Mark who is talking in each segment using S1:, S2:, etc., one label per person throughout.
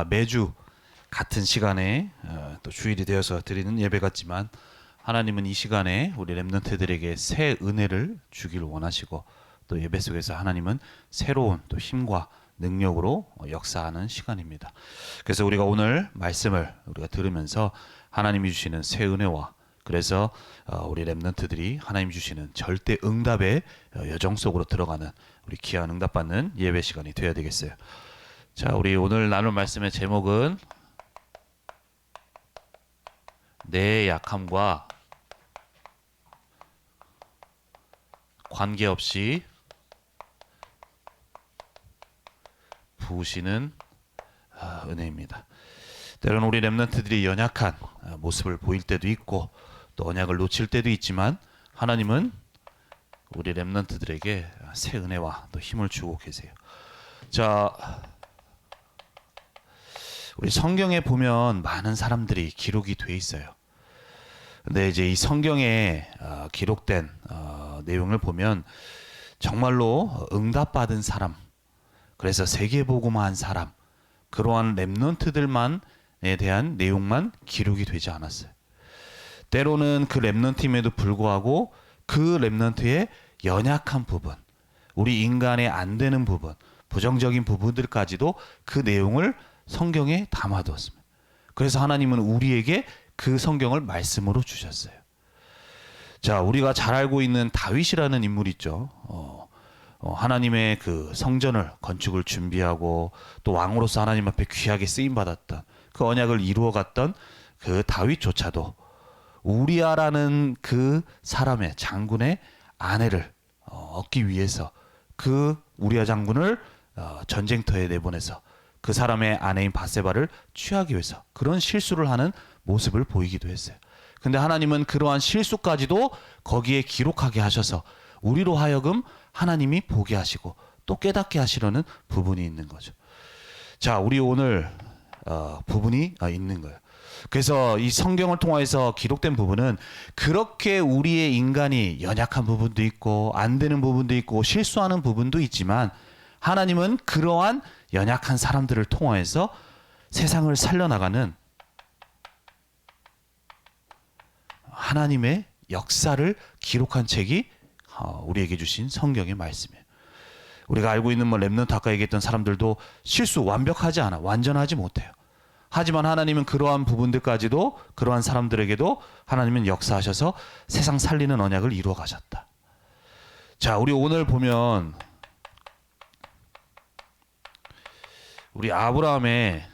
S1: 매주 같은 시간에 또 주일이 되어서 드리는 예배 같지만 하나님은 이 시간에 우리 렘넌트들에게 새 은혜를 주기를 원하시고 또 예배 속에서 하나님은 새로운 또 힘과 능력으로 역사하는 시간입니다. 그래서 우리가 오늘 말씀을 우리가 들으면서 하나님이 주시는 새 은혜와 그래서 우리 렘넌트들이 하나님 주시는 절대 응답의 여정 속으로 들어가는 우리 귀한 응답받는 예배 시간이 되어야 되겠어요. 자, 우리 오늘 나눌 말씀의 제목은 내 약함과 관계없이 부으시는 은혜입니다. 때로는 우리 렘넌트들이 연약한 모습을 보일 때도 있고 또 언약을 놓칠 때도 있지만 하나님은 우리 렘넌트들에게 새 은혜와 또 힘을 주고 계세요. 자, 우리 성경에 보면 많은 사람들이 기록이 돼 있어요. 근데 이제 이 성경에 기록된 내용을 보면 정말로 응답받은 사람, 그래서 세계복음화한 사람, 그러한 렘넌트들만에 대한 내용만 기록이 되지 않았어요. 때로는 그 렘넌트임에도 불구하고 그 렘넌트의 연약한 부분, 우리 인간의 안 되는 부분, 부정적인 부분들까지도 그 내용을 성경에 담아두었습니다. 그래서 하나님은 우리에게 그 성경을 말씀으로 주셨어요. 자, 우리가 잘 알고 있는 다윗이라는 인물이 있죠. 하나님의 그 성전을 건축을 준비하고 또 왕으로서 하나님 앞에 귀하게 쓰임 받았던 그 언약을 이루어갔던 그 다윗조차도 우리아라는 그 사람의 장군의 아내를 얻기 위해서 그 우리아 장군을 전쟁터에 내보내서 그 사람의 아내인 바세바를 취하기 위해서 그런 실수를 하는 모습을 보이기도 했어요. 근데 하나님은 그러한 실수까지도 거기에 기록하게 하셔서 우리로 하여금 하나님이 보게 하시고 또 깨닫게 하시려는 부분이 있는 거죠. 자, 우리 오늘 부분이 있는 거예요. 그래서 이 성경을 통해서 기록된 부분은 그렇게 우리의 인간이 연약한 부분도 있고 안 되는 부분도 있고 실수하는 부분도 있지만 하나님은 그러한 연약한 사람들을 통해서 세상을 살려나가는 하나님의 역사를 기록한 책이 우리에게 주신 성경의 말씀이에요. 우리가 알고 있는 렘넌트 아까 얘기했던 사람들도 실수 완벽하지 않아, 완전하지 못해요. 하지만 하나님은 그러한 부분들까지도 그러한 사람들에게도 하나님은 역사하셔서 세상 살리는 언약을 이루어 가셨다. 자, 우리 오늘 보면 우리 아브라함의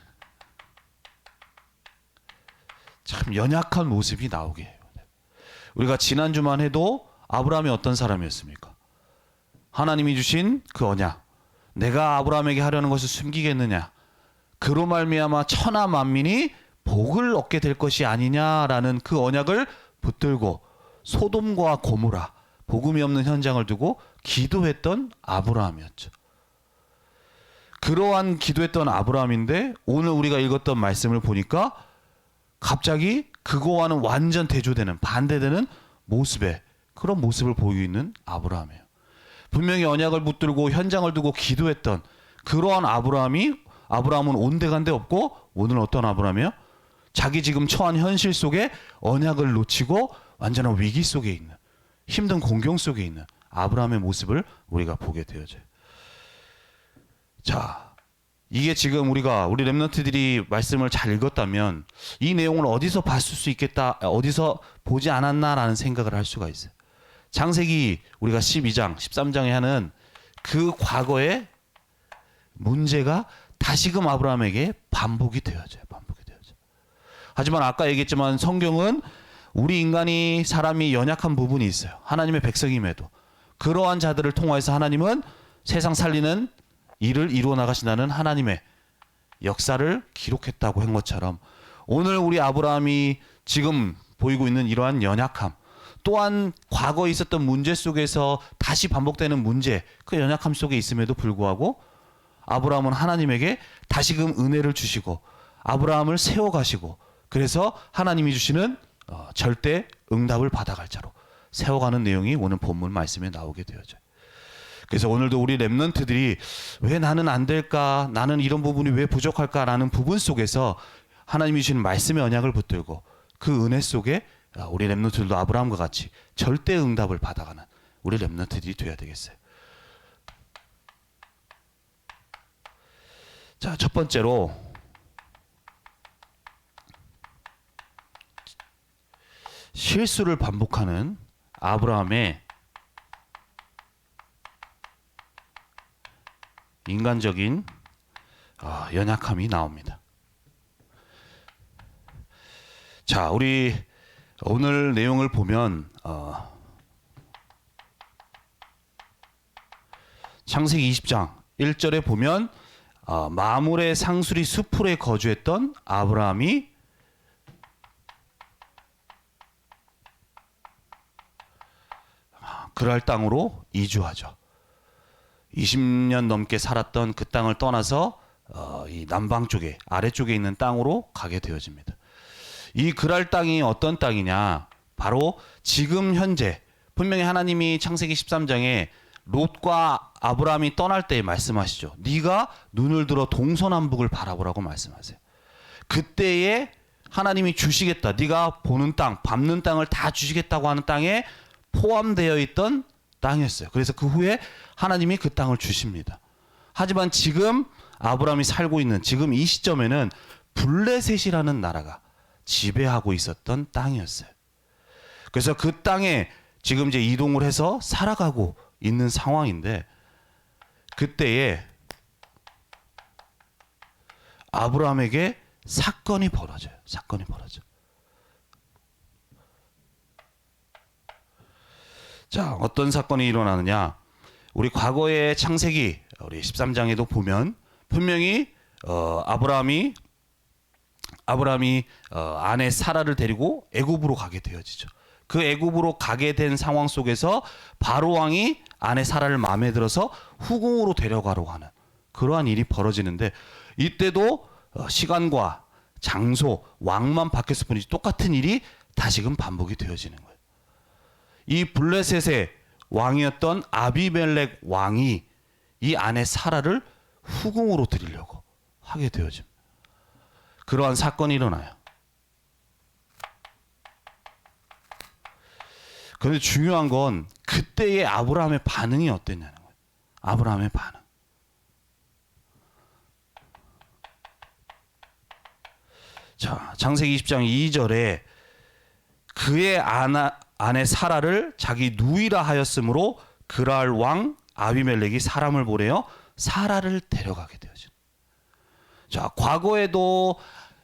S1: 참 연약한 모습이 나오게 해요. 우리가 지난주만 해도 아브라함이 어떤 사람이었습니까? 하나님이 주신 그 언약, 내가 아브라함에게 하려는 것을 숨기겠느냐, 그로 말미암아 천하 만민이 복을 얻게 될 것이 아니냐라는 그 언약을 붙들고 소돔과 고모라, 복음이 없는 현장을 두고 기도했던 아브라함이었죠. 그러한 기도했던 아브라함인데 오늘 우리가 읽었던 말씀을 보니까 갑자기 그거와는 완전 대조되는 반대되는 모습의 그런 모습을 보이고 있는 아브라함이에요. 분명히 언약을 붙들고 현장을 두고 기도했던 그러한 아브라함은 온데간데 없고 오늘 어떤 아브라함이에요? 자기 지금 처한 현실 속에 언약을 놓치고 완전한 위기 속에 있는 힘든 공경 속에 있는 아브라함의 모습을 우리가 보게 되어져요. 자, 이게 지금 우리 렘넌트들이 말씀을 잘 읽었다면 이 내용을 어디서 봤을 수 있겠다, 어디서 보지 않았나라는 생각을 할 수가 있어요. 창세기 우리가 12장, 13장에 하는 그 과거의 문제가 다시금 아브라함에게 반복이 되어져요. 하지만 아까 얘기했지만 성경은 우리 인간이 사람이 연약한 부분이 있어요. 하나님의 백성임에도 그러한 자들을 통해서 하나님은 세상 살리는 일을 이루어 나가신다는 하나님의 역사를 기록했다고 한 것처럼 오늘 우리 아브라함이 지금 보이고 있는 이러한 연약함, 또한 과거에 있었던 문제 속에서 다시 반복되는 문제, 그 연약함 속에 있음에도 불구하고 아브라함은 하나님에게 다시금 은혜를 주시고 아브라함을 세워가시고 그래서 하나님이 주시는 절대 응답을 받아갈 자로 세워가는 내용이 오늘 본문 말씀에 나오게 되어져요. 그래서 오늘도 우리 렘넌트들이 왜 나는 안 될까? 나는 이런 부분이 왜 부족할까라는 부분 속에서 하나님이 주신 말씀의 언약을 붙들고 그 은혜 속에 우리 렘넌트들도 아브라함과 같이 절대 응답을 받아가는 우리 렘넌트들이 되어야 되겠어요. 자, 첫 번째로 실수를 반복하는 아브라함의 인간적인 연약함이 나옵니다. 자, 우리 오늘 내용을 보면 창세기 20장 1절에 보면 마물의 상수리 수풀에 거주했던 아브라함이 그랄 땅으로 이주하죠. 20년 넘게 살았던 그 땅을 떠나서 이 남방 쪽에 아래쪽에 있는 땅으로 가게 되어집니다. 이 그랄 땅이 어떤 땅이냐? 바로 지금 현재 분명히 하나님이 창세기 13장에 롯과 아브라함이 떠날 때 말씀하시죠. 네가 눈을 들어 동서남북을 바라보라고 말씀하세요. 그때에 하나님이 주시겠다. 네가 보는 땅, 밟는 땅을 다 주시겠다고 하는 땅에 포함되어 있던 땅이었어요. 그래서 그 후에 하나님이 그 땅을 주십니다. 하지만 지금 아브라함이 살고 있는 지금 이 시점에는 블레셋이라는 나라가 지배하고 있었던 땅이었어요. 그래서 그 땅에 지금 이제 이동을 해서 살아가고 있는 상황인데 그때에 아브라함에게 사건이 벌어져요. 사건이 벌어져. 자, 어떤 사건이 일어나느냐? 우리 과거의 창세기 우리 13장에도 보면 분명히 아브라함이 아내 사라를 데리고 애굽으로 가게 되어지죠. 그 애굽으로 가게 된 상황 속에서 바로 왕이 아내 사라를 마음에 들어서 후궁으로 데려가려고 하는 그러한 일이 벌어지는데 이때도 시간과 장소, 왕만 바뀌었을 뿐이지 똑같은 일이 다시금 반복이 되어지는 거예요. 이 블레셋의 왕이었던 아비멜렉 왕이 이 아내 사라를 후궁으로 드리려고 하게 되어집니다. 그러한 사건이 일어나요. 그런데 중요한 건 그때의 아브라함의 반응이 어땠냐는 거예요. 아브라함의 반응. 자, 창세기 20장 2절에 그의 아내 사라를 자기 누이라 하였으므로 그랄 왕 아비멜렉이 사람을 보내어 사라를 데려가게 되어진. 자, 과거에도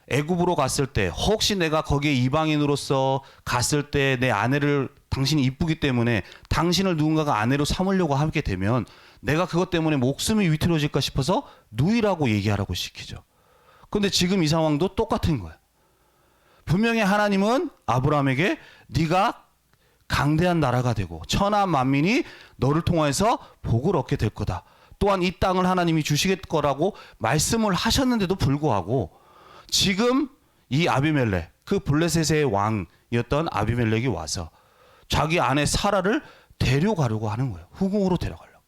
S1: 애굽으로 갔을 때 혹시 내가 거기에 이방인으로서 갔을 때 내 아내를 당신이 이쁘기 때문에 당신을 누군가가 아내로 삼으려고 하게 되면 내가 그것 때문에 목숨이 위태로워질까 싶어서 누이라고 얘기하라고 시키죠. 그런데 지금 이 상황도 똑같은 거예요. 분명히 하나님은 아브라함에게 네가 강대한 나라가 되고 천하 만민이 너를 통해서 복을 얻게 될 거다. 또한 이 땅을 하나님이 주시겠 거라고 말씀을 하셨는데도 불구하고 지금 이 아비멜렉, 그 블레셋의 왕이었던 아비멜렉이 와서 자기 아내 사라를 데려가려고 하는 거예요. 후궁으로 데려가려고.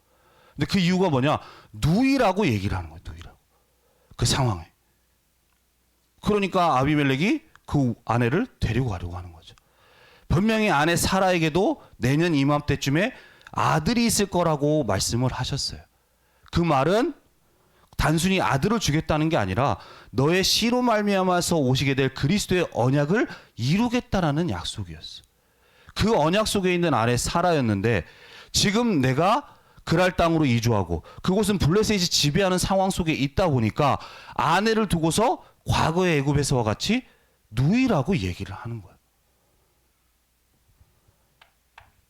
S1: 근데 그 이유가 뭐냐? 누이라고 얘기를 하는 거예요. 누이라고. 그 상황에. 그러니까 아비멜렉이 그 아내를 데리고 가려고 하는 거죠. 분명히 아내 사라에게도 내년 이맘때쯤에 아들이 있을 거라고 말씀을 하셨어요. 그 말은 단순히 아들을 주겠다는 게 아니라 너의 씨로 말미암아서 오시게 될 그리스도의 언약을 이루겠다라는 약속이었어. 그 언약 속에 있는 아내 사라였는데 지금 내가 그랄 땅으로 이주하고 그곳은 블레셋이 지배하는 상황 속에 있다 보니까 아내를 두고서 과거의 애굽에서와 같이 누이라고 얘기를 하는 거예요.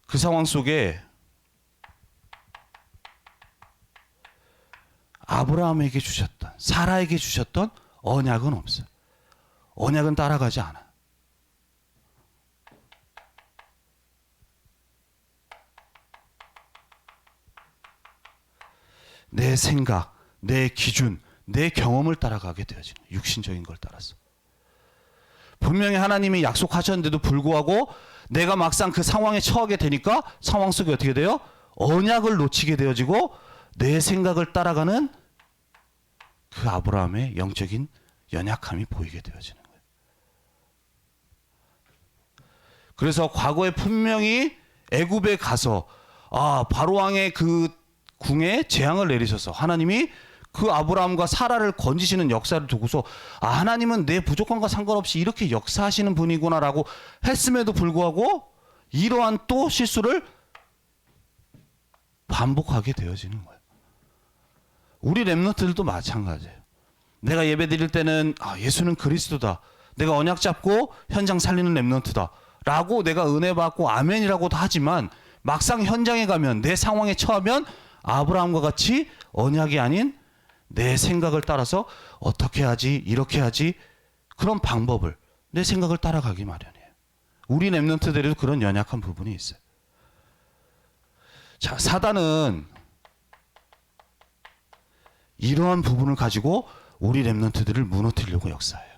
S1: 그 상황 속에 아브라함에게 주셨던, 사라에게 주셨던 언약은 없어요. 언약은 따라가지 않아. 내 생각, 내 기준, 내 경험을 따라가게 되어지는 거예요. 육신적인 걸 따라서. 분명히 하나님이 약속하셨는데도 불구하고 내가 막상 그 상황에 처하게 되니까 상황 속에 어떻게 돼요? 언약을 놓치게 되어지고 내 생각을 따라가는 그 아브라함의 영적인 연약함이 보이게 되어지는 거예요. 그래서 과거에 분명히 애굽에 가서 바로 왕의 그 궁에 재앙을 내리셔서 하나님이 그 아브라함과 사라를 건지시는 역사를 두고서 하나님은 내 부족함과 상관없이 이렇게 역사하시는 분이구나라고 했음에도 불구하고 이러한 또 실수를 반복하게 되어지는 거예요. 우리 렘넌트들도 마찬가지예요. 내가 예배 드릴 때는 예수는 그리스도다, 내가 언약 잡고 현장 살리는 렘넌트다 라고 내가 은혜 받고 아멘이라고도 하지만 막상 현장에 가면, 내 상황에 처하면 아브라함과 같이 언약이 아닌 내 생각을 따라서 어떻게 하지, 이렇게 하지, 그런 방법을, 내 생각을 따라가기 마련이에요. 우리 렘넌트들에도 그런 연약한 부분이 있어요. 자, 사단은 이러한 부분을 가지고 우리 렘넌트들을 무너뜨리려고 역사해요.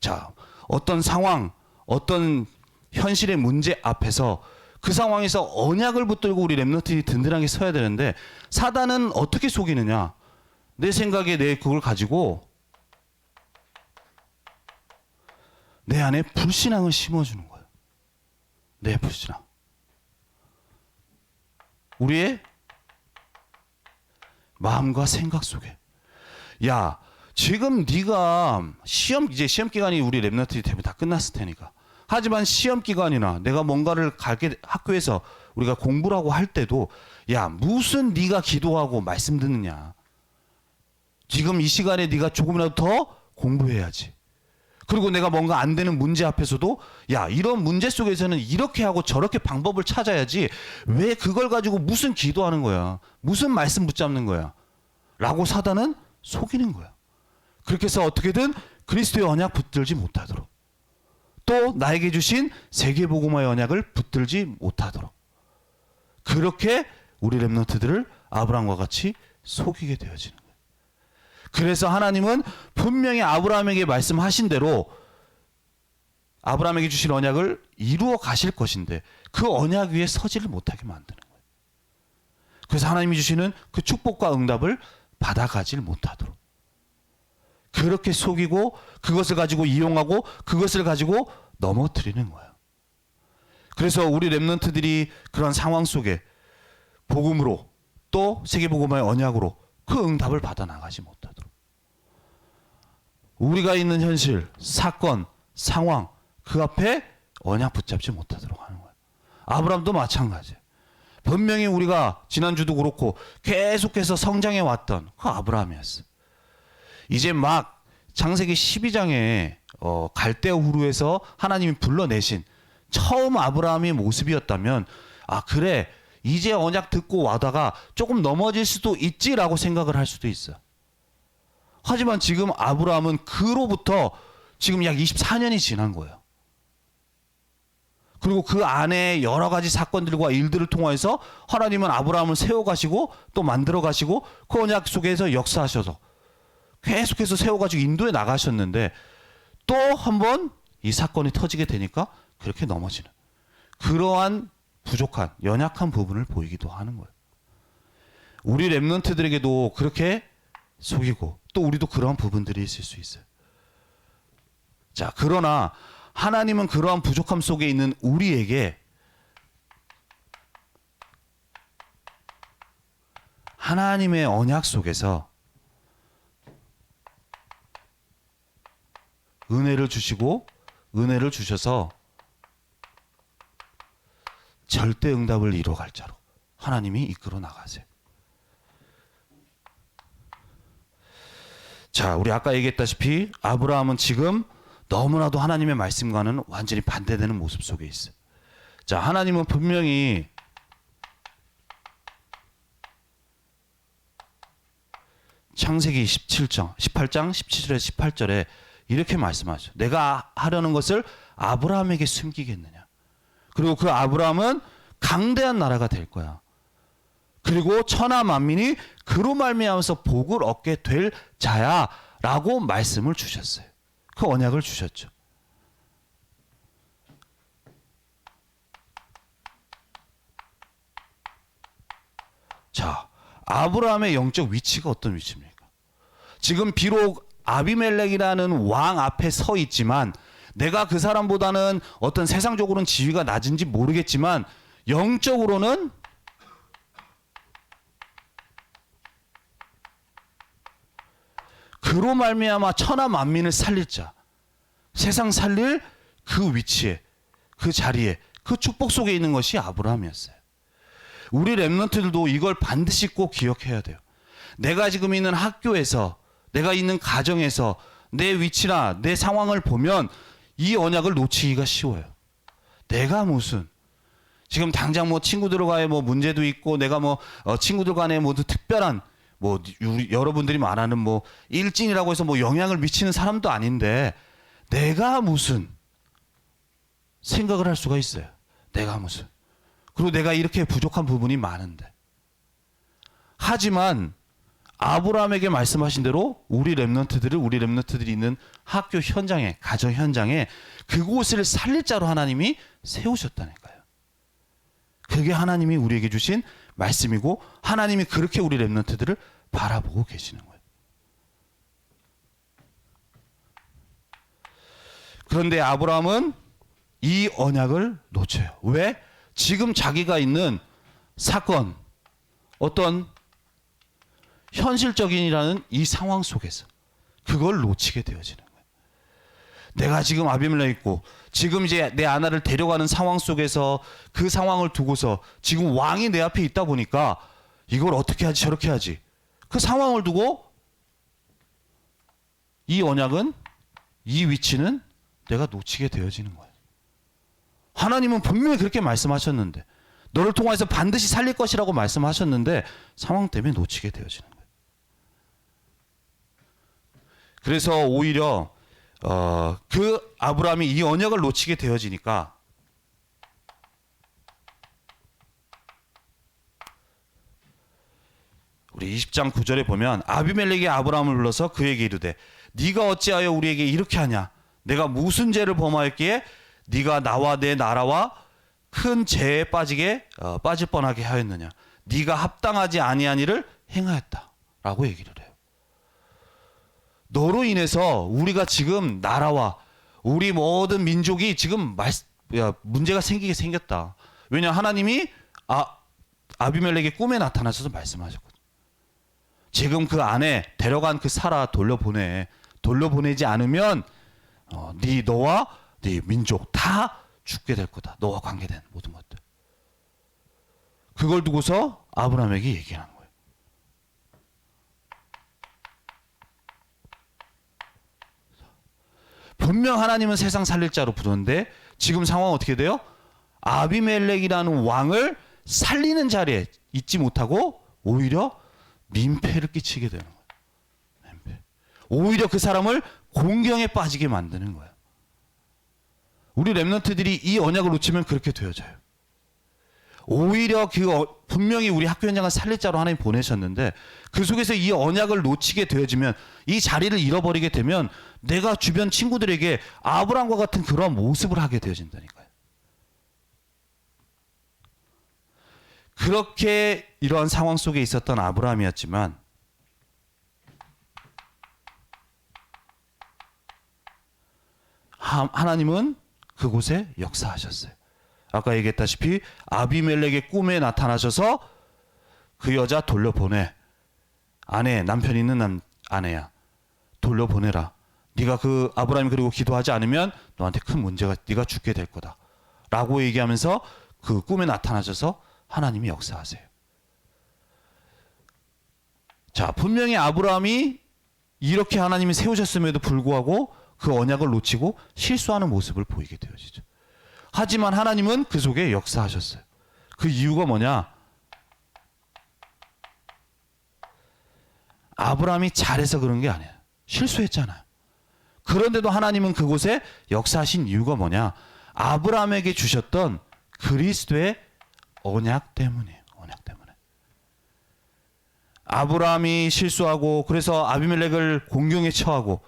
S1: 자, 어떤 상황, 어떤 현실의 문제 앞에서 그 상황에서 언약을 붙들고 우리 렘넌트들이 든든하게 서야 되는데, 사단은 어떻게 속이느냐? 내 생각에 내 그걸 가지고 내 안에 불신앙을 심어주는 거예요. 내 불신앙. 우리의 마음과 생각 속에. 야, 지금 네가 이제 시험 기간이 우리 렘넌트들이 대부분 다 끝났을 테니까. 하지만 시험 기간이나 내가 뭔가를 학교에서 우리가 공부를 하고 할 때도, 야, 무슨 네가 기도하고 말씀 듣느냐. 지금 이 시간에 네가 조금이라도 더 공부해야지. 그리고 내가 뭔가 안 되는 문제 앞에서도, 야, 이런 문제 속에서는 이렇게 하고 저렇게 방법을 찾아야지, 왜 그걸 가지고 무슨 기도하는 거야, 무슨 말씀 붙잡는 거야 라고 사단은 속이는 거야. 그렇게 해서 어떻게든 그리스도의 언약 붙들지 못하도록, 또 나에게 주신 세계복음화의 언약을 붙들지 못하도록, 그렇게 우리 렘넌트들을 아브라함과 같이 속이게 되어지는 거예요. 그래서 하나님은 분명히 아브라함에게 말씀하신 대로 아브라함에게 주신 언약을 이루어 가실 것인데, 그 언약 위에 서지를 못하게 만드는 거예요. 그래서 하나님이 주시는 그 축복과 응답을 받아가질 못하도록 그렇게 속이고, 그것을 가지고 이용하고, 그것을 가지고 넘어뜨리는 거예요. 그래서 우리 렘넌트들이 그런 상황 속에 복음으로, 또 세계복음화의 언약으로 그 응답을 받아 나가지 못하도록, 우리가 있는 현실, 사건, 상황 그 앞에 언약 붙잡지 못하도록 하는 거예요. 아브라함도 마찬가지예요. 분명히 우리가 지난주도 그렇고 계속해서 성장해 왔던 그 아브라함이었어요. 이제 막 창세기 12장에 갈대아 우르에서 하나님이 불러내신 처음 아브라함의 모습이었다면, 그래, 이제 언약 듣고 와다가 조금 넘어질 수도 있지라고 생각을 할 수도 있어요. 하지만 지금 아브라함은 그로부터 지금 약 24년이 지난 거예요. 그리고 그 안에 여러 가지 사건들과 일들을 통해서 하나님은 아브라함을 세워가시고 또 만들어가시고 그 언약 속에서 역사하셔서 계속해서 세워가지고 인도에 나가셨는데, 또 한 번 이 사건이 터지게 되니까 그렇게 넘어지는, 그러한 부족한 연약한 부분을 보이기도 하는 거예요. 우리 렘넌트들에게도 그렇게 속이고, 또 우리도 그러한 부분들이 있을 수 있어요. 자, 그러나 하나님은 그러한 부족함 속에 있는 우리에게 하나님의 언약 속에서 은혜를 주시고, 은혜를 주셔서 절대 응답을 이루어갈 자로 하나님이 이끌어 나가세요. 자, 우리 아까 얘기했다시피 아브라함은 지금 너무나도 하나님의 말씀과는 완전히 반대되는 모습 속에 있어요. 자, 하나님은 분명히 창세기 18장 17절에서 18절에 이렇게 말씀하죠. 내가 하려는 것을 아브라함에게 숨기겠느냐. 그리고 그 아브라함은 강대한 나라가 될 거야. 그리고 천하 만민이 그로 말미암아서 복을 얻게 될 자야라고 말씀을 주셨어요. 그 언약을 주셨죠. 자, 아브라함의 영적 위치가 어떤 위치입니까? 지금 비록 아비멜렉이라는 왕 앞에 서 있지만 내가 그 사람보다는 어떤 세상적으로는 지위가 낮은지 모르겠지만 영적으로는 그로 말미암아 천하 만민을 살릴 자, 세상 살릴 그 위치에, 그 자리에, 그 축복 속에 있는 것이 아브라함이었어요. 우리 렘넌트들도 이걸 반드시 꼭 기억해야 돼요. 내가 지금 있는 학교에서, 내가 있는 가정에서 내 위치나 내 상황을 보면 이 언약을 놓치기가 쉬워요. 내가 무슨 지금 당장 뭐 친구들과의 뭐 문제도 있고 내가 뭐 친구들 간에 모두 특별한 뭐 여러분들이 말하는 뭐 일진이라고 해서 뭐 영향을 미치는 사람도 아닌데 내가 무슨 생각을 할 수가 있어요. 내가 무슨. 그리고 내가 이렇게 부족한 부분이 많은데. 하지만 아브라함에게 말씀하신 대로 우리 렘넌트들이 있는 학교 현장에, 가정 현장에 그곳을 살릴 자로 하나님이 세우셨다니까요. 그게 하나님이 우리에게 주신 말씀이고 하나님이 그렇게 우리 렘넌트들을 바라보고 계시는 거예요. 그런데 아브라함은 이 언약을 놓쳐요. 왜? 지금 자기가 있는 사건, 어떤 현실적인이라는 이 상황 속에서 그걸 놓치게 되어지는 거예요. 내가 지금 아비멜렉 있고 지금 이제 내 아내를 데려가는 상황 속에서 그 상황을 두고서 지금 왕이 내 앞에 있다 보니까 이걸 어떻게 하지 저렇게 하지 그 상황을 두고 이 언약은 이 위치는 내가 놓치게 되어지는 거예요. 하나님은 분명히 그렇게 말씀하셨는데 너를 통해서 반드시 살릴 것이라고 말씀하셨는데 상황 때문에 놓치게 되어지는 거예요. 그래서 오히려 그 아브라함이 이 언약을 놓치게 되어지니까 우리 20장 9절에 보면 아비멜렉이 아브라함을 불러서 그에게 이르되 네가 어찌하여 우리에게 이렇게 하냐 내가 무슨 죄를 범하였기에 네가 나와 내 나라와 큰 죄에 빠질 뻔하게 하였느냐 네가 합당하지 아니한 일을 행하였다라고 얘기를 해요. 너로 인해서 우리가 지금 나라와 우리 모든 민족이 지금 문제가 생기게 생겼다. 왜냐 하나님이 아비멜렉의 꿈에 나타나셔서 말씀하셨거든요. 지금 그 안에 데려간 그 사라 돌려보내지 않으면 너와 네 민족 다 죽게 될 거다. 너와 관계된 모든 것들. 그걸 두고서 아브라함에게 얘기하는 거예요. 분명 하나님은 세상 살릴 자로 부르는데 지금 상황은 어떻게 돼요? 아비멜렉이라는 왕을 살리는 자리에 있지 못하고 오히려 민폐를 끼치게 되는 거예요. 민폐. 오히려 그 사람을 공경에 빠지게 만드는 거예요. 우리 렘넌트들이 이 언약을 놓치면 그렇게 되어져요. 오히려 분명히 우리 학교 현장을 살릴 자로 하나님 보내셨는데 그 속에서 이 언약을 놓치게 되어지면 이 자리를 잃어버리게 되면 내가 주변 친구들에게 아브라함과 같은 그런 모습을 하게 되어진다니까요. 그렇게 이러한 상황 속에 있었던 아브라함이었지만 하나님은 그곳에 역사하셨어요. 아까 얘기했다시피 아비멜렉의 꿈에 나타나셔서 그 여자 돌려보내. 남편 있는 아내야. 돌려보내라. 네가 그 아브라함이 그리고 기도하지 않으면 너한테 큰 문제가 네가 죽게 될 거다. 라고 얘기하면서 그 꿈에 나타나셔서 하나님이 역사하세요. 자, 분명히 아브라함이 이렇게 하나님이 세우셨음에도 불구하고 그 언약을 놓치고 실수하는 모습을 보이게 되어지죠. 하지만 하나님은 그 속에 역사하셨어요. 그 이유가 뭐냐? 아브라함이 잘해서 그런 게 아니에요. 실수했잖아요. 그런데도 하나님은 그곳에 역사하신 이유가 뭐냐? 아브라함에게 주셨던 그리스도의 언약 때문이에요. 언약 때문에. 아브라함이 실수하고 그래서 아비멜렉을 공경에 처하고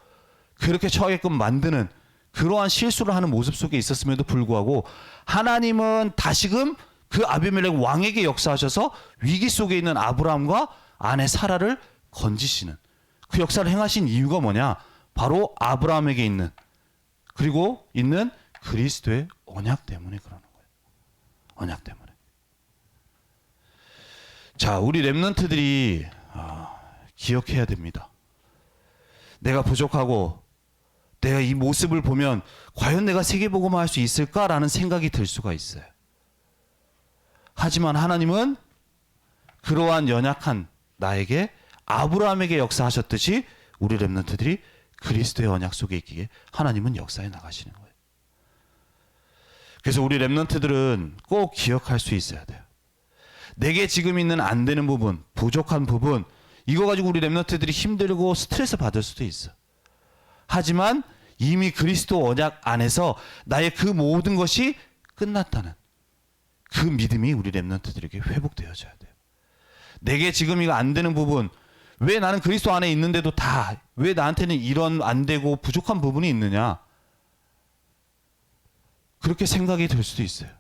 S1: 그렇게 처하게끔 만드는 그러한 실수를 하는 모습 속에 있었음에도 불구하고 하나님은 다시금 그 아비멜렉 왕에게 역사하셔서 위기 속에 있는 아브라함과 아내 사라를 건지시는 그 역사를 행하신 이유가 뭐냐? 바로 아브라함에게 있는 그리고 있는 그리스도의 언약 때문에 그러는 거예요. 언약 때문에. 자, 우리 렘넌트들이 기억해야 됩니다. 내가 부족하고 내가 이 모습을 보면 과연 내가 세계복음화 할 수 있을까라는 생각이 들 수가 있어요. 하지만 하나님은 그러한 연약한 나에게 아브라함에게 역사하셨듯이 우리 렘넌트들이 그리스도의 언약 속에 있기에 하나님은 역사해 나가시는 거예요. 그래서 우리 렘넌트들은 꼭 기억할 수 있어야 돼요. 내게 지금 있는 안 되는 부분, 부족한 부분, 이거 가지고 우리 렘넌트들이 힘들고 스트레스 받을 수도 있어. 하지만 이미 그리스도 언약 안에서 나의 그 모든 것이 끝났다는 그 믿음이 우리 렘넌트들에게 회복되어져야 돼요. 내게 지금 이거 안 되는 부분, 왜 나는 그리스도 안에 있는데도 다 왜 나한테는 이런 안 되고 부족한 부분이 있느냐? 그렇게 생각이 들 수도 있어요.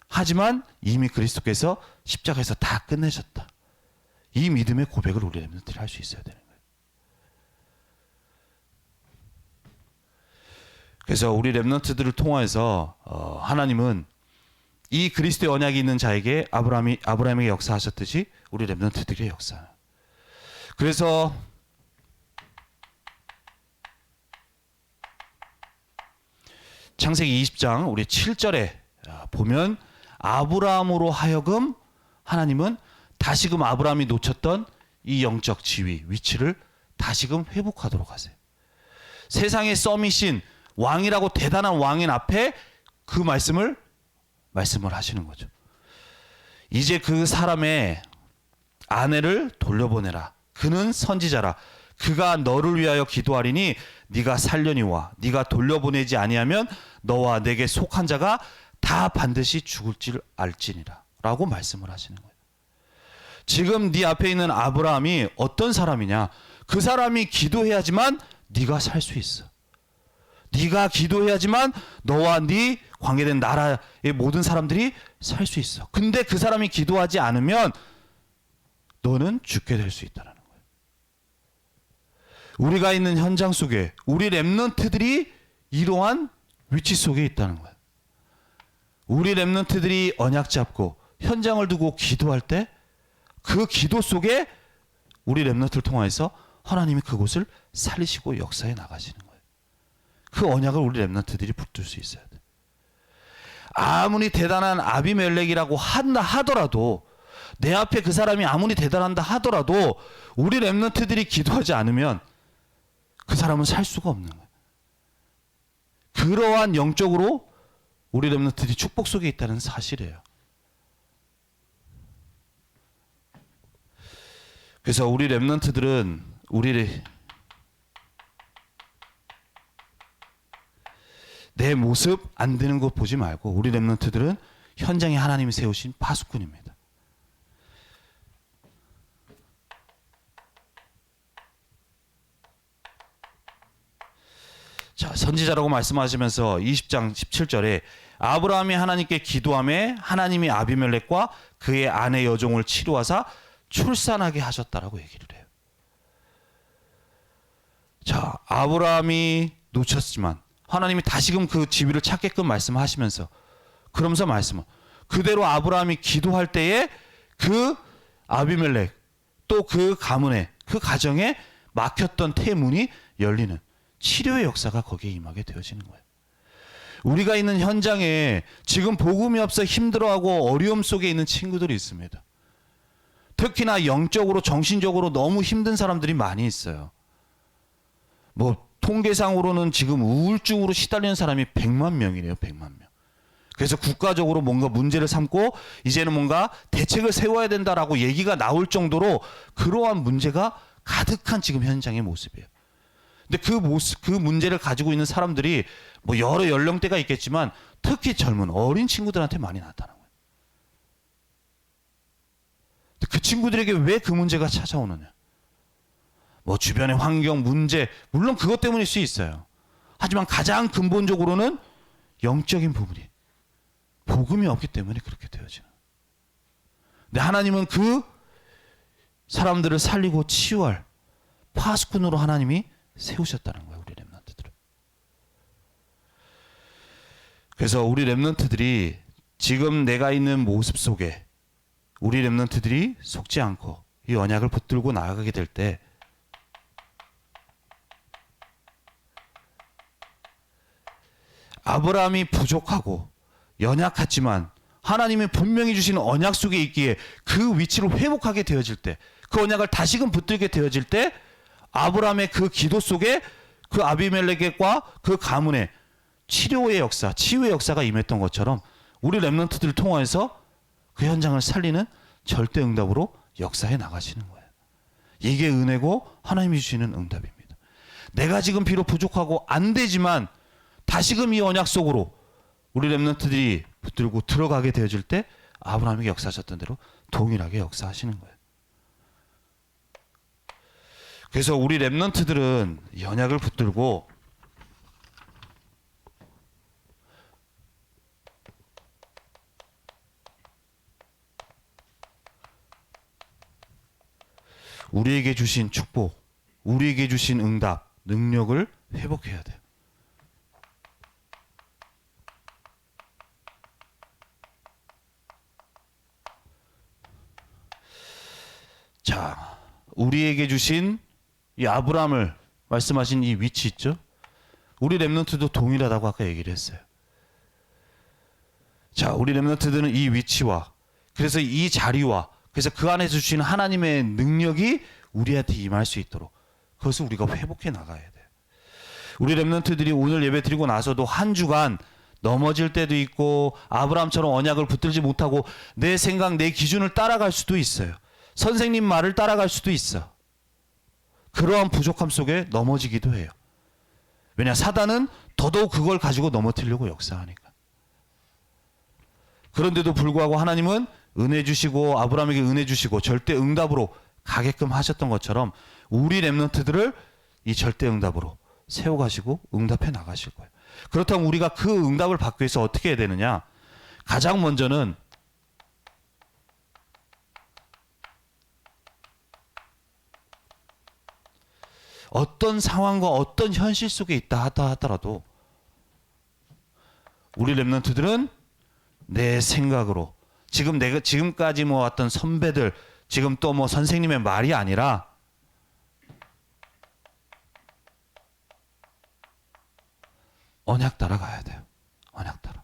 S1: 하지만 이미 그리스도께서 십자가에서 다 끝내셨다. 이 믿음의 고백을 우리 렘넌트들이 할 수 있어야 되는 거예요. 그래서 우리 렘넌트들을 통해서 하나님은 이 그리스도의 언약이 있는 자에게 아브라함에게 역사하셨듯이 우리 렘넌트들의 역사. 그래서 창세기 20장 우리 7절에 보면 아브라함으로 하여금 하나님은 다시금 아브라함이 놓쳤던 이 영적 지위, 위치를 다시금 회복하도록 하세요. 세상의 서밋인 왕이라고 대단한 왕인 앞에 그 말씀을 하시는 거죠. 이제 그 사람의 아내를 돌려보내라. 그는 선지자라. 그가 너를 위하여 기도하리니 네가 살려니와 네가 돌려보내지 아니하면 너와 내게 속한 자가 다 반드시 죽을 줄 알지니라 라고 말씀을 하시는 거예요. 지금 네 앞에 있는 아브라함이 어떤 사람이냐? 그 사람이 기도해야지만 네가 살 수 있어. 네가 기도해야지만 너와 네 관계된 나라의 모든 사람들이 살 수 있어. 근데 그 사람이 기도하지 않으면 너는 죽게 될 수 있다는 거예요. 우리가 있는 현장 속에 우리 렘넌트들이 이러한 위치 속에 있다는 거예요. 우리 렘넌트들이 언약 잡고 현장을 두고 기도할 때 그 기도 속에 우리 렘넌트를 통해서 하나님이 그곳을 살리시고 역사해 나가시는 거예요. 그 언약을 우리 렘넌트들이 붙들 수 있어야 돼. 아무리 대단한 아비멜렉이라고 한다 하더라도 내 앞에 그 사람이 아무리 대단한다 하더라도 우리 렘넌트들이 기도하지 않으면 그 사람은 살 수가 없는 거예요. 그러한 영적으로 우리 렘넌트들이 축복 속에 있다는 사실이에요. 그래서 우리 렘넌트들은 내 모습 안 되는 것 보지 말고 우리 렘넌트들은 현장에 하나님이 세우신 파수꾼입니다. 자, 선지자라고 말씀하시면서 20장 17절에 아브라함이 하나님께 기도하며 하나님이 아비멜렉과 그의 아내 여종을 치료하사 출산하게 하셨다라고 얘기를 해요. 자, 아브라함이 놓쳤지만 하나님이 다시금 그 지위를 찾게끔 말씀하시면서 그러면서 말씀은 그대로 아브라함이 기도할 때에 그 아비멜렉 또 그 가문에 그 가정에 막혔던 태문이 열리는 치료의 역사가 거기에 임하게 되어지는 거예요. 우리가 있는 현장에 지금 복음이 없어 힘들어하고 어려움 속에 있는 친구들이 있습니다. 특히나 영적으로 정신적으로 너무 힘든 사람들이 많이 있어요. 뭐 통계상으로는 지금 우울증으로 시달리는 사람이 100만 명이래요. 100만 명. 그래서 국가적으로 뭔가 문제를 삼고 이제는 뭔가 대책을 세워야 된다라고 얘기가 나올 정도로 그러한 문제가 가득한 지금 현장의 모습이에요. 근데 그 문제를 가지고 있는 사람들이 뭐 여러 연령대가 있겠지만 특히 젊은 어린 친구들한테 많이 나타나는 거예요. 그 친구들에게 왜 그 문제가 찾아오느냐? 뭐 주변의 환경 문제 물론 그것 때문일 수 있어요. 하지만 가장 근본적으로는 영적인 부분이 복음이 없기 때문에 그렇게 되어지는. 근데 하나님은 그 사람들을 살리고 치유할 파수꾼으로 하나님이 세우셨다는 거예요. 우리 렘넌트들을. 그래서 우리 렘넌트들이 지금 내가 있는 모습 속에 우리 렘넌트들이 속지 않고 이 언약을 붙들고 나아가게 될 때 아브라함이 부족하고 연약하지만 하나님이 분명히 주신 언약 속에 있기에 그 위치를 회복하게 되어질 때, 그 언약을 다시금 붙들게 되어질 때 아브라함의 그 기도 속에 그 아비멜렉과 그 가문의 치료의 역사, 치유의 역사가 임했던 것처럼 우리 렘넌트들을 통해서 그 현장을 살리는 절대 응답으로 역사해 나가시는 거예요. 이게 은혜고 하나님이 주시는 응답입니다. 내가 지금 비록 부족하고 안 되지만 다시금 이 언약 속으로 우리 렘넌트들이 붙들고 들어가게 되어질 때 아브라함에게 역사하셨던 대로 동일하게 역사하시는 거예요. 그래서 우리 렘넌트들은 이 언약을 붙들고 우리에게 주신 축복, 우리에게 주신 응답, 능력을 회복해야 돼요. 자, 우리에게 주신 이 아브라함을 말씀하신 이 위치 있죠? 우리 렘넌트도 동일하다고 아까 얘기를 했어요. 자, 우리 렘넌트들은 이 위치와 그래서 이 자리와 그래서 그 안에서 주시는 하나님의 능력이 우리한테 임할 수 있도록 그것을 우리가 회복해 나가야 돼요. 우리 렘넌트들이 오늘 예배 드리고 나서도 한 주간 넘어질 때도 있고 아브라함처럼 언약을 붙들지 못하고 내 생각, 내 기준을 따라갈 수도 있어요. 선생님 말을 따라갈 수도 있어. 그러한 부족함 속에 넘어지기도 해요. 왜냐, 사단은 더더욱 그걸 가지고 넘어뜨리려고 역사하니까. 그런데도 불구하고 하나님은 은혜 주시고 아브라함에게 은혜 주시고 절대 응답으로 가게끔 하셨던 것처럼 우리 렘넌트들을 이 절대 응답으로 세워가시고 응답해 나가실 거예요. 그렇다면 우리가 그 응답을 받기 위해서 어떻게 해야 되느냐? 가장 먼저는 어떤 상황과 어떤 현실 속에 있다 하더라도 우리 렘넌트들은 내 생각으로 지금까지 모았던 선배들, 지금 또 뭐 선생님의 말이 아니라 언약 따라가야 돼요. 언약 따라.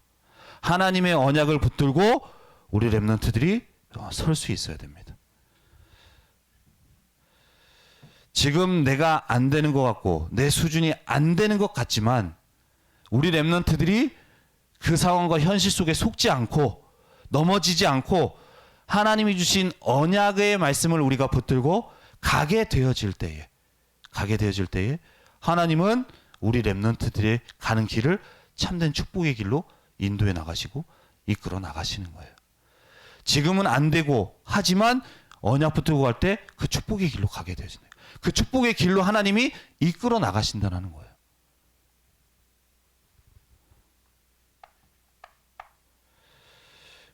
S1: 하나님의 언약을 붙들고 우리 렘넌트들이 설 수 있어야 됩니다. 지금 내가 안 되는 것 같고 내 수준이 안 되는 것 같지만 우리 렘넌트들이 그 상황과 현실 속에 속지 않고 넘어지지 않고 하나님이 주신 언약의 말씀을 우리가 붙들고 가게 되어질 때에 하나님은 우리 렘넌트들의 가는 길을 참된 축복의 길로 인도해 나가시고 이끌어 나가시는 거예요. 지금은 안 되고 하지만 언약 붙들고 갈 때 그 축복의 길로 가게 되어지네요. 그 축복의 길로 하나님이 이끌어 나가신다는 거예요.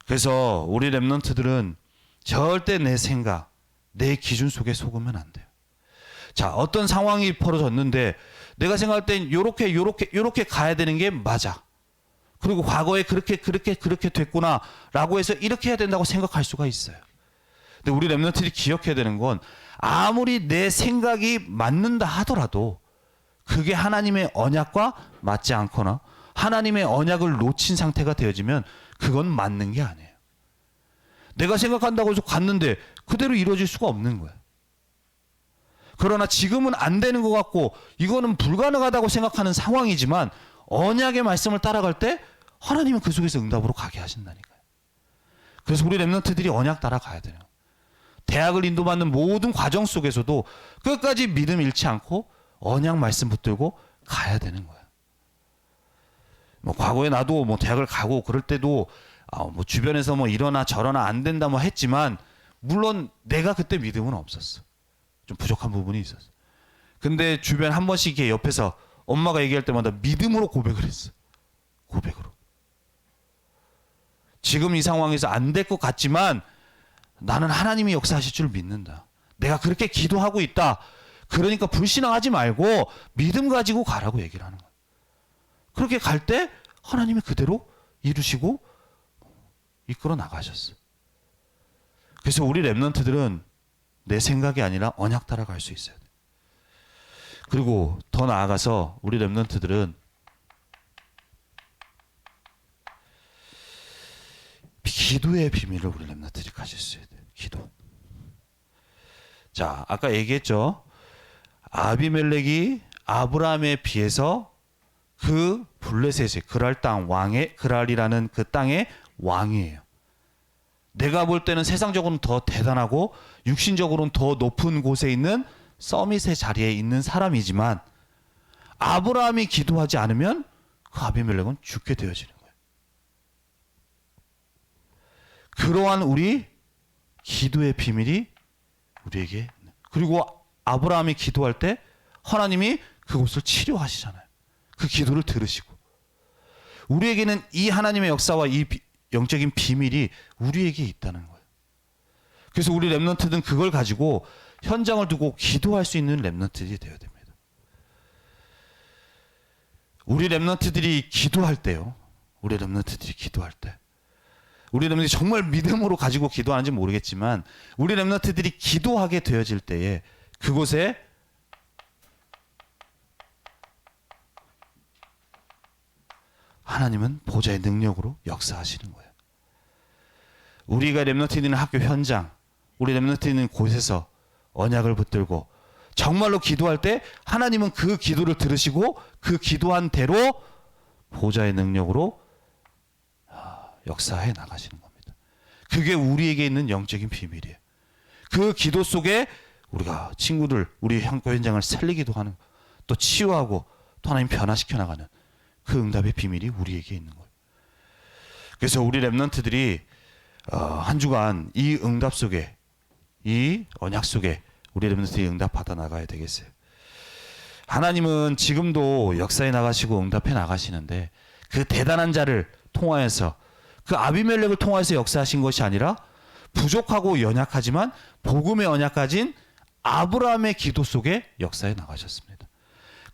S1: 그래서 우리 렘넌트들은 절대 내 생각, 내 기준 속에 속으면 안 돼요. 자, 어떤 상황이 벌어졌는데 내가 생각할 땐 요렇게 가야 되는 게 맞아. 그리고 과거에 그렇게 됐구나라고 해서 이렇게 해야 된다고 생각할 수가 있어요. 근데 우리 렘넌트들이 기억해야 되는 건 아무리 내 생각이 맞는다 하더라도 그게 하나님의 언약과 맞지 않거나 하나님의 언약을 놓친 상태가 되어지면 그건 맞는 게 아니에요. 내가 생각한다고 해서 갔는데 그대로 이루어질 수가 없는 거예요. 그러나 지금은 안 되는 것 같고 이거는 불가능하다고 생각하는 상황이지만 언약의 말씀을 따라갈 때 하나님은 그 속에서 응답으로 가게 하신다니까요. 그래서 우리 렘넌트들이 언약 따라가야 돼요. 대학을 인도받는 모든 과정 속에서도 끝까지 믿음 잃지 않고 언약 말씀 붙들고 가야 되는 거예요. 뭐 과거에 나도 뭐 대학을 가고 그럴 때도 뭐 주변에서 뭐 이러나 저러나 안 된다 뭐 했지만 물론 내가 그때 믿음은 없었어. 좀 부족한 부분이 있었어. 근데 주변 한 번씩 이렇게 옆에서 엄마가 얘기할 때마다 믿음으로 고백을 했어. 고백으로. 지금 이 상황에서 안 될 것 같지만 나는 하나님이 역사하실 줄 믿는다. 내가 그렇게 기도하고 있다. 그러니까 불신앙하지 말고 믿음 가지고 가라고 얘기를 하는 거예요. 그렇게 갈 때 하나님이 그대로 이루시고 이끌어 나가셨어요. 그래서 우리 렘넌트들은 내 생각이 아니라 언약 따라 갈 수 있어야 돼. 그리고 더 나아가서 우리 렘넌트들은 기도의 비밀을 우리 렘넌트들이 가질 수 있어야 돼. 기도. 자, 아까 얘기했죠. 아비멜렉이 아브라함에 비해서 그 블레셋의 그랄 땅 왕의 그랄이라는 그 땅의 왕이에요. 내가 볼 때는 세상적으로는 더 대단하고 육신적으로는 더 높은 곳에 있는 서밋의 자리에 있는 사람이지만 아브라함이 기도하지 않으면 그 아비멜렉은 죽게 되어지는 거예요. 그러한 우리 기도의 비밀이 우리에게, 그리고 아브라함이 기도할 때 하나님이 그곳을 치료하시잖아요. 그 기도를 들으시고 우리에게는 이 하나님의 역사와 이 영적인 비밀이 우리에게 있다는 거예요. 그래서 우리 렘넌트들은 그걸 가지고 현장을 두고 기도할 수 있는 렘넌트들이 되어야 됩니다. 우리 렘넌트들이 기도할 때요. 우리 렘넌트들이 기도할 때 우리 렘넌트들이 정말 믿음으로 가지고 기도하는지 모르겠지만 우리 렘넌트들이 기도하게 되어질 때에 그곳에 하나님은 보좌의 능력으로 역사하시는 거예요. 우리가 렘넌트 있는 학교 현장, 우리 렘넌트 있는 곳에서 언약을 붙들고 정말로 기도할 때 하나님은 그 기도를 들으시고 그 기도한 대로 보좌의 능력으로 역사해 나가시는 겁니다. 그게 우리에게 있는 영적인 비밀이에요. 그 기도 속에 우리가 친구들, 우리 학교 현장을 살리기도 하는, 또 치유하고 또 하나님 변화시켜 나가는 그 응답의 비밀이 우리에게 있는 거예요. 그래서 우리 렘넌트들이 한 주간 이 응답 속에, 이 언약 속에 우리 렘넌트들이 응답 받아 나가야 되겠어요. 하나님은 지금도 역사해 나가시고 응답해 나가시는데 그 대단한 자를 통하여서, 그 아비멜렉을 통하여서 역사하신 것이 아니라 부족하고 연약하지만 복음의 언약 가진 아브라함의 기도 속에 역사해 나가셨습니다.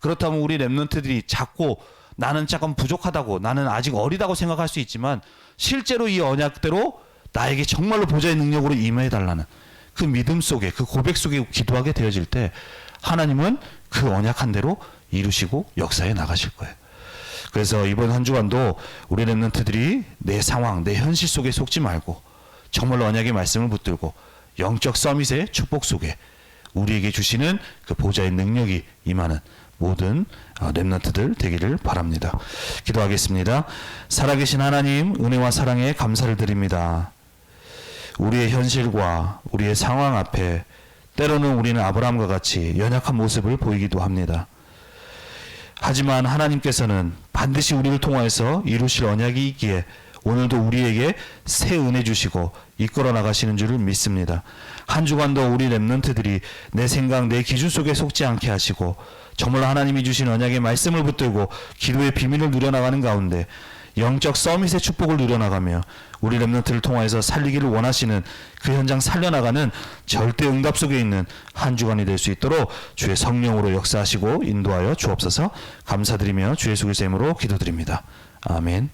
S1: 그렇다면 우리 렘넌트들이 작고 나는 조금 부족하다고, 나는 아직 어리다고 생각할 수 있지만 실제로 이 언약대로 나에게 정말로 보좌의 능력으로 임해달라는 그 믿음 속에, 그 고백 속에 기도하게 되어질 때 하나님은 그 언약한 대로 이루시고 역사해 나가실 거예요. 그래서 이번 한 주간도 우리 렘넌트들이 내 상황, 내 현실 속에 속지 말고 정말로 언약의 말씀을 붙들고 영적 서밋의 축복 속에 우리에게 주시는 그 보좌의 능력이 임하는 모든 렘넌트들 되기를 바랍니다. 기도하겠습니다. 살아계신 하나님, 은혜와 사랑에 감사를 드립니다. 우리의 현실과 우리의 상황 앞에 때로는 우리는 아브라함과 같이 연약한 모습을 보이기도 합니다. 하지만 하나님께서는 반드시 우리를 통하여서 이루실 언약이 있기에 오늘도 우리에게 새 은혜 주시고 이끌어 나가시는 줄을 믿습니다. 한 주간도 우리 렘넌트들이 내 생각, 내 기준 속에 속지 않게 하시고 정말 하나님이 주신 언약의 말씀을 붙들고 기도의 비밀을 누려나가는 가운데 영적 서밋의 축복을 누려나가며 우리 렘넌트를 통하여서 살리기를 원하시는 그 현장 살려나가는 절대 응답 속에 있는 한 주간이 될 수 있도록 주의 성령으로 역사하시고 인도하여 주옵소서. 감사드리며 주의 예수 그리스도의 이름으로 기도드립니다. 아멘.